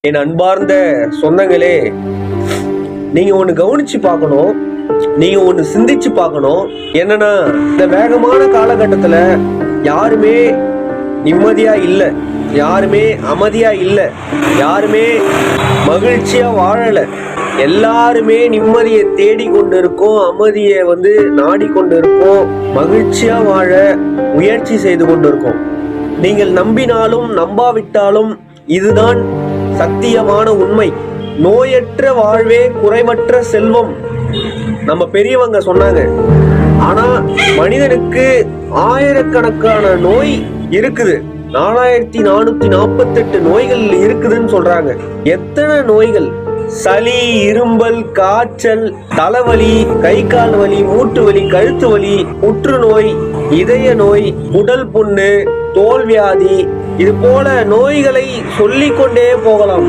என் அன்பார்ந்த சொந்தங்களே, நீங்க ஒண்ணு கவனிச்சு பார்க்கணும், நீங்க ஒண்ணு சிந்திச்சு பார்க்கணும். என்னன்னா, இந்த வேகமான காலகட்டத்துல யாருமே நிம்மதியா இல்ல, யாருமே அமைதியா இல்ல, யாருமே மகிழ்ச்சியா வாழல. எல்லாருமே நிம்மதியை தேடி கொண்டு இருக்கோம், அமைதியை நாடி கொண்டு இருக்கோம், மகிழ்ச்சியா வாழ முயற்சி செய்து கொண்டு இருக்கோம். நீங்கள் நம்பினாலும் நம்பாவிட்டாலும் இதுதான் சத்தியமான உண்மை. நோயற்ற வாழ்வே குறைவற்ற செல்வம், நம்ம பெரியவங்க சொன்னாங்க. ஆனா மனிதனுக்கு ஆயிரக்கணக்கான நோய் இருக்குது, 4448 நோய்கள் இருக்குதுன்னு சொல்றாங்க. எத்தனை நோய்கள்? சளி, இரும்பல், காய்ச்சல், தலைவலி, கை கால் வலி, மூட்டு வலி, கழுத்து வலி, புற்றுநோய், இதய நோய், உடல் புண்ணு, தோல் வியாதி, இது போல நோய்களை சொல்லிக்கொண்டே போகலாம்.